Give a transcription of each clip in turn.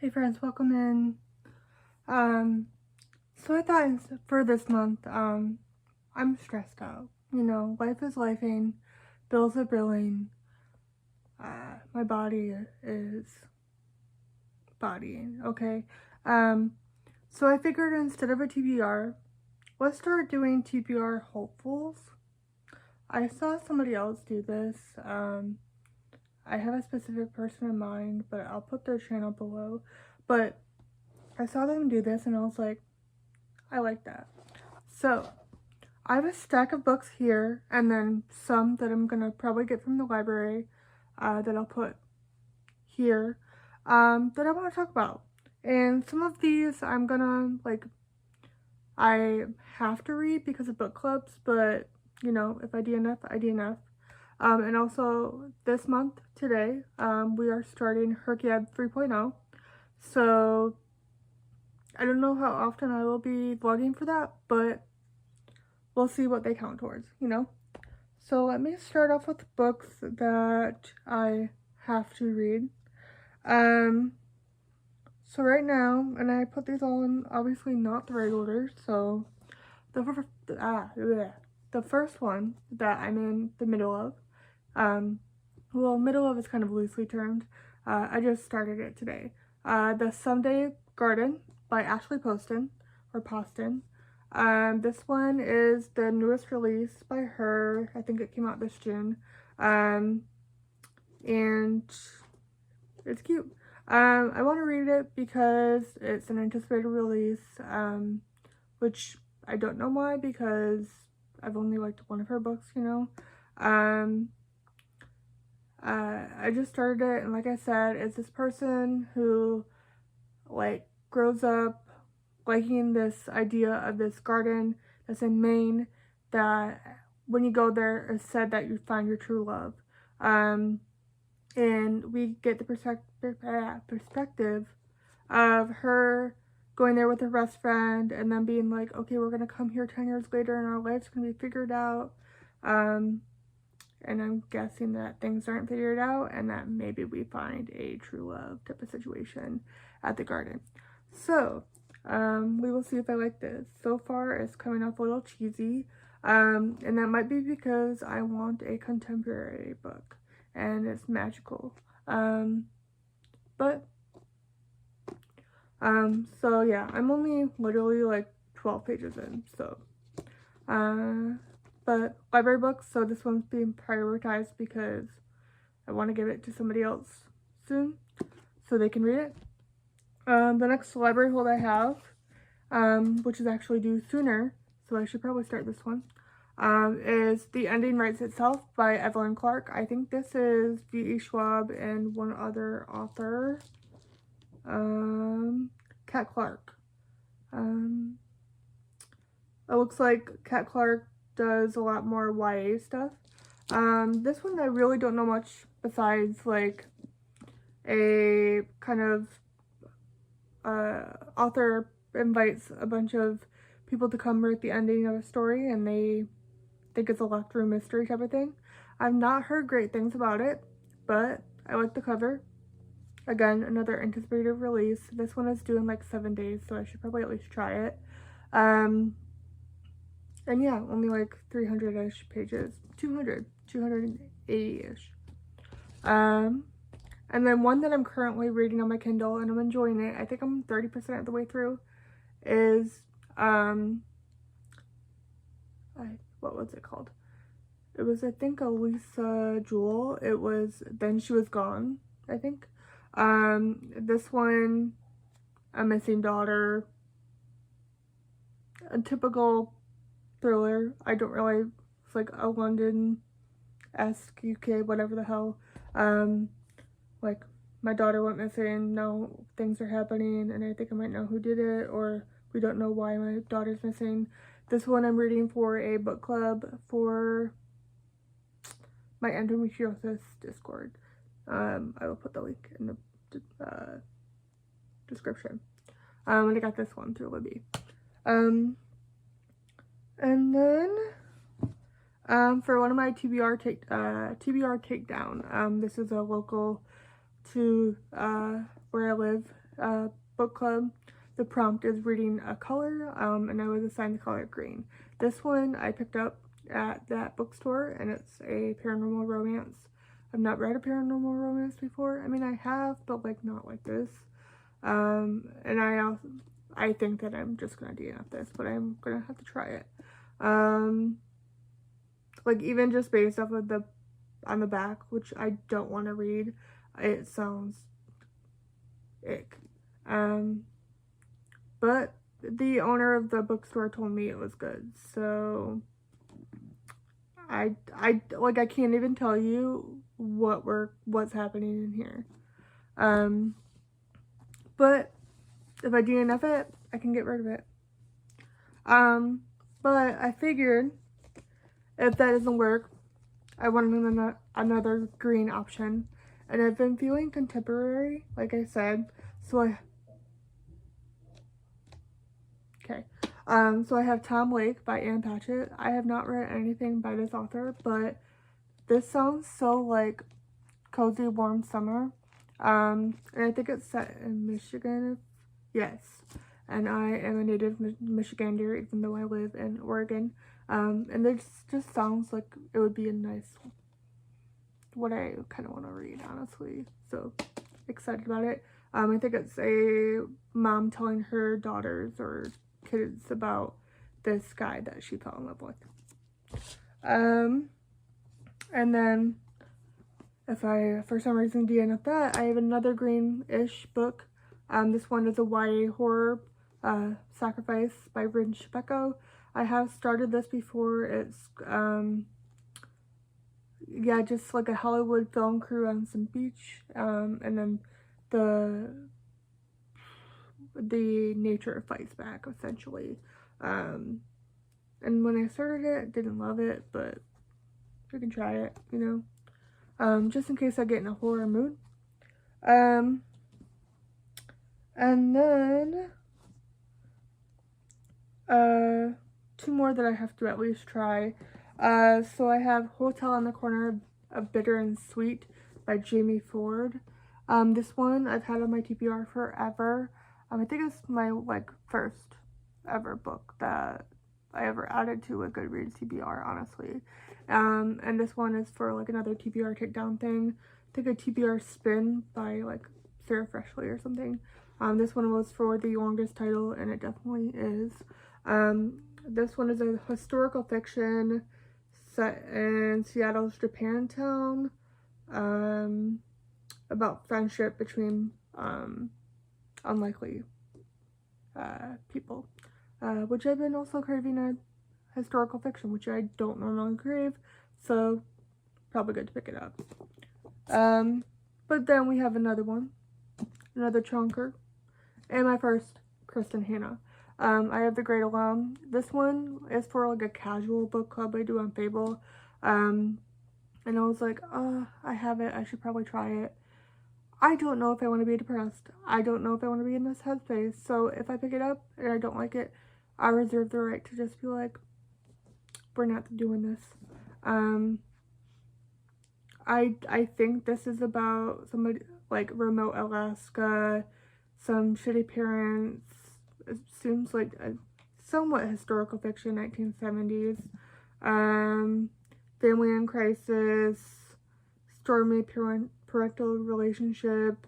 Hey friends, welcome in. So I thought for this month, I'm stressed out. You know, life is lifing, bills are billing, my body is bodying, okay? So I figured instead of a TBR, let's start doing TBR Hopefuls. I saw somebody else do this. I have a specific person in mind, but I'll put their channel below. But I saw them do this and I was like, I like that. So I have a stack of books here and then some that I'm gonna probably get from the library that I'll put here that I want to talk about. And some of these I'm gonna I have to read because of book clubs, but you know, if I DNF, I DNF. And also this month, today, we are starting Herkiad 3.0. So I don't know how often I will be vlogging for that, but we'll see what they count towards, you know? So let me start off with books that I have to read. So right now, and I put these all in obviously not the right order, so the first one that I'm in the middle of, well, middle of is kind of loosely termed. I just started it today. The Someday Garden by Ashley Poston, or Poston. This one is the newest release by her. I think it came out this June. And it's cute. I want to read it because it's an anticipated release, which I don't know why, because I've only liked one of her books, you know. I just started it, and like I said, it's this person who, like, grows up liking this idea of this garden that's in Maine, that when you go there, it's said that you find your true love. And we get the perspective of her going there with her best friend and then being like, okay, we're gonna come here 10 years later and our life's gonna be figured out. And I'm guessing that things aren't figured out and that maybe we find a true love type of situation at the garden. So, we will see if I like this. So far, it's coming off a little cheesy, and that might be because I want a contemporary book, and it's magical. So yeah, I'm only literally like 12 pages in, so, but library books, so this one's being prioritized because I want to give it to somebody else soon so they can read it. The next library hold I have, which is actually due sooner, so I should probably start this one, is The Ending Writes Itself by Evelyn Clark. I think this is V.E. Schwab and one other author, Kat Clark. It looks like Kat Clark does a lot more YA stuff. This one I really don't know much besides like a kind of author invites a bunch of people to come write the ending of a story and they think it's a locked room mystery type of thing. I've not heard great things about it, but I like the cover. Again, another anticipated release. This one is due in like 7 days, so I should probably at least try it. And yeah, only like 300-ish pages. 280-ish. And then one that I'm currently reading on my Kindle and I'm enjoying it, I think I'm 30% of the way through, is, what was it called? It was, I think, Elisa Jewell. It was Then She Was Gone, I think. This one, a missing daughter, a typical thriller. I don't really, it's like a London-esque, UK, whatever the hell. Like, my daughter went missing, now things are happening, and I think I might know who did it, or we don't know why my daughter's missing. This one I'm reading for a book club for my endometriosis Discord. I will put the link in the description. And I got this one through Libby. And then for one of my TBR takedown, this is a local to where I live book club, the prompt is reading a color, and I was assigned the color green. This one I picked up at that bookstore, and it's a paranormal romance. I've not read a paranormal romance before. I mean, I have, but like not like this. And I think that I'm just gonna DNF this, but I'm gonna have to try it. Like even just based off of on the back, which I don't want to read, it sounds ick. But the owner of the bookstore told me it was good, so I can't even tell you what's happening in here. But if I DNF it, I can get rid of it. But I figured if that doesn't work, I wanted another green option, and I've been feeling contemporary, like I said, so I have Tom Lake by Ann Patchett. I have not read anything by this author, but this sounds so like cozy, warm summer. And I think it's set in Michigan. Yes. And I am a native Michigander, even though I live in Oregon. And this just sounds like it would be a nice, what I kind of want to read, honestly. So excited about it. I think it's a mom telling her daughters or kids about this guy that she fell in love with. And then if I, for some reason, DNF that, I have another green-ish book. This one is a YA horror, Sacrifice by Rin Shepeko. I have started this before. It's, yeah, just like a Hollywood film crew on some beach, and then the nature fights back, essentially. And when I started it, I didn't love it, but I can try it, you know, just in case I get in a horror mood. And then, two more that I have to at least try. So I have Hotel on the Corner of Bitter and Sweet by Jamie Ford. This one I've had on my TBR forever. I think it's my, like, first ever book that I ever added to a Goodreads TBR, honestly. And this one is for, like, another TBR takedown thing. I think a TBR spin by, like, Sarah Freshley or something. This one was for the longest title, and it definitely is. This one is a historical fiction set in Seattle's Japantown, about friendship between unlikely people, which I've been also craving a historical fiction, which I don't normally crave, so probably good to pick it up. But then we have another chunker, and my first Kristen Hanna. I have The Great Alone. This one is for like a casual book club I do on Fable. And I was like, I have it. I should probably try it. I don't know if I want to be depressed. I don't know if I want to be in this headspace. So if I pick it up and I don't like it, I reserve the right to just be like, we're not doing this. I think this is about somebody like remote Alaska, some shitty parents. It seems like a somewhat historical fiction, 1970s. Family in crisis, stormy parental relationship,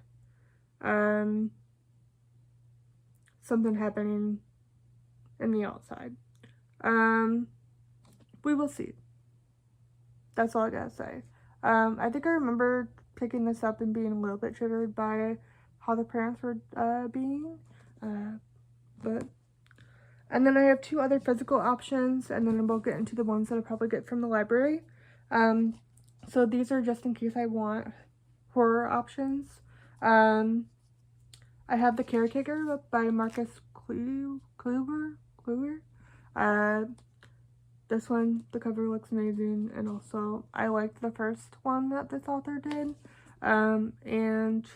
something happening in the outside. We will see. That's all I gotta say. I think I remember picking this up and being a little bit triggered by how the parents were being. And then I have two other physical options, and then we'll get into the ones that I'll probably get from the library. So these are just in case I want horror options. I have The Caretaker by Marcus Kluwer. This one, the cover looks amazing, and also I liked the first one that this author did. And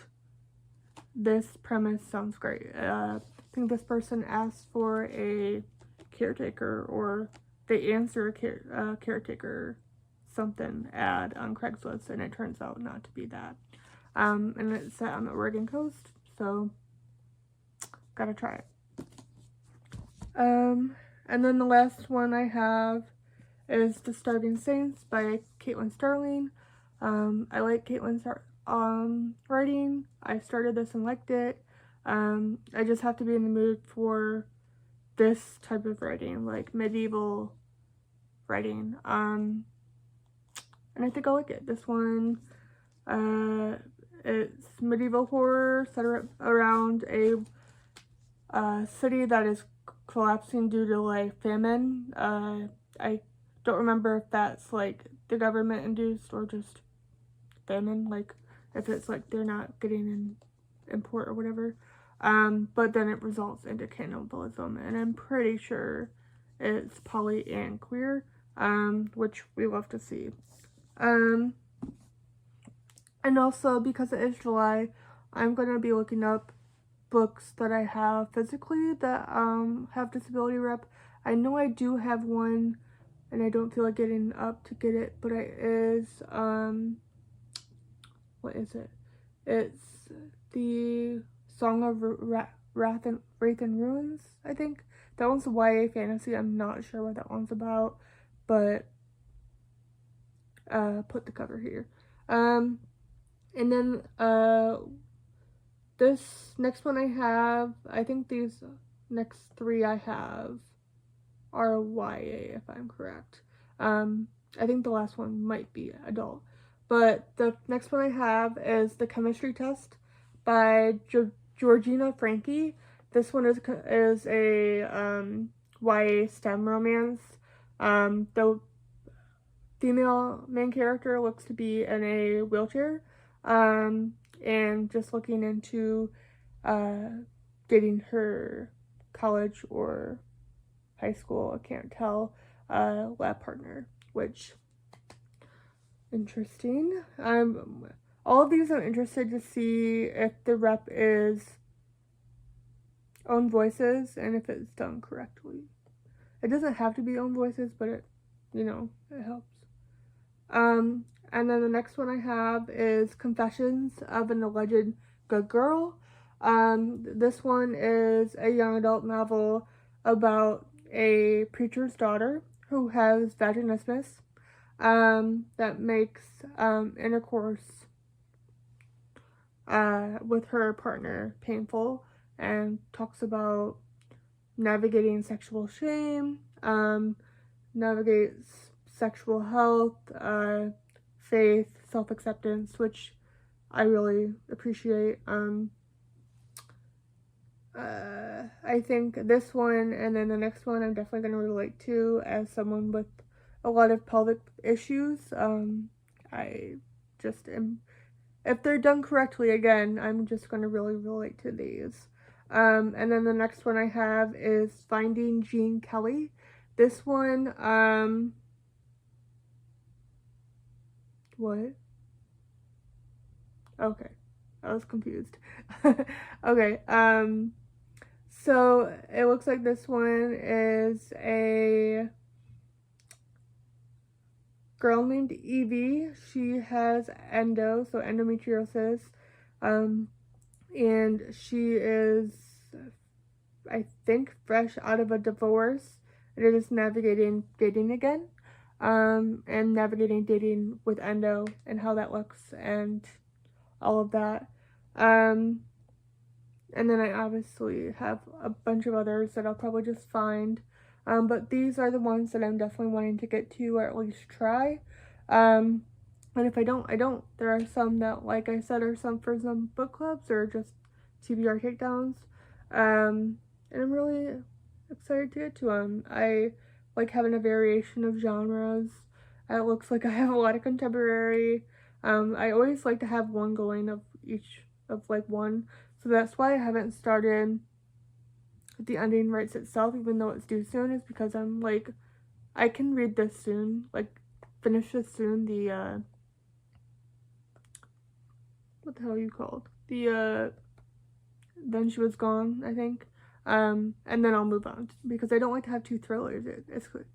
this premise sounds great. I think this person asked for a caretaker, or they answer a caretaker something ad on Craigslist, and it turns out not to be that. And it's set on the Oregon coast, so gotta try it. And then the last one I have is The Starving Saints by Caitlin Starling. I like Caitlin's writing. I started this and liked it. I just have to be in the mood for this type of writing, like medieval writing. And I think I like it. This one, it's medieval horror set around a city that is collapsing due to like famine. I don't remember if that's like the government induced or just famine, like if it's like they're not getting an import or whatever. But then it results into cannibalism, and I'm pretty sure it's poly and queer, which we love to see. And also, because it is July, I'm going to be looking up books that I have physically that have disability rep. I know I do have one, and I don't feel like getting up to get it, but it is, what is it? It's the Song of Wraith and Ruins, I think. That one's a YA fantasy. I'm not sure what that one's about, but put the cover here. And then this next one I have, I think these next three I have are YA, if I'm correct. I think the last one might be adult. But the next one I have is The Chemistry Test by Georgina Franke. This one is a YA STEM romance. The female main character looks to be in a wheelchair, and just looking into getting her college or high school, I can't tell, lab partner, which interesting. All of these I'm interested to see if the rep is own voices and if it's done correctly. It doesn't have to be own voices, but it, it helps. And then the next one I have is Confessions of an Alleged Good Girl. This one is a young adult novel about a preacher's daughter who has vaginismus, that makes intercourse with her partner painful, and talks about navigating sexual shame, navigates sexual health, faith, self-acceptance, which I really appreciate. I think this one and then the next one I'm definitely going to relate to as someone with a lot of pelvic issues. I just am, if they're done correctly, again, I'm just going to really relate to these. And then the next one I have is Finding Gene Kelly. This one, what? Okay, I was confused. Okay, so it looks like this one is a girl named Evie. She has endometriosis, and she is, I think, fresh out of a divorce, and it is navigating dating again, and navigating dating with endo and how that looks and all of that. And then I obviously have a bunch of others that I'll probably just find. But these are the ones that I'm definitely wanting to get to, or at least try. And if I don't, I don't. There are some that, like I said, are some for some book clubs or just TBR takedowns. And I'm really excited to get to them. I like having a variation of genres. It looks like I have a lot of contemporary. I always like to have one going of each of like one. So that's why I haven't started The Ending Writes Itself, even though it's due soon, is because I'm like, I can read this soon, like, finish this soon, the, what the hell are you called? The, Then She Was Gone, I think, and then I'll move on, because I don't like to have two thrillers, it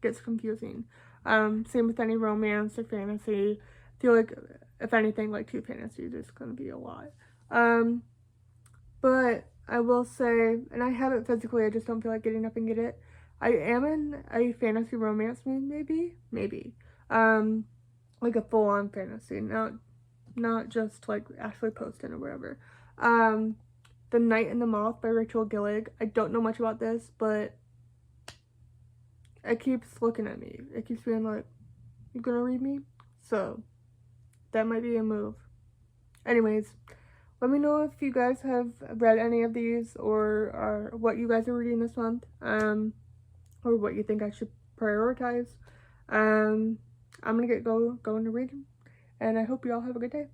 gets confusing. Same with any romance or fantasy. I feel like, if anything, like two fantasies is gonna be a lot. But I will say, and I have it physically, I just don't feel like getting up and get it. I am in a fantasy romance mood, maybe. Like a full-on fantasy, not just like Ashley Poston or whatever. The Night and the Moth by Rachel Gillig. I don't know much about this, but it keeps looking at me. It keeps being like, you gonna read me? So, that might be a move. Anyways, let me know if you guys have read any of these or what you guys are reading this month, or what you think I should prioritize. I'm gonna get going to reading, and I hope you all have a good day.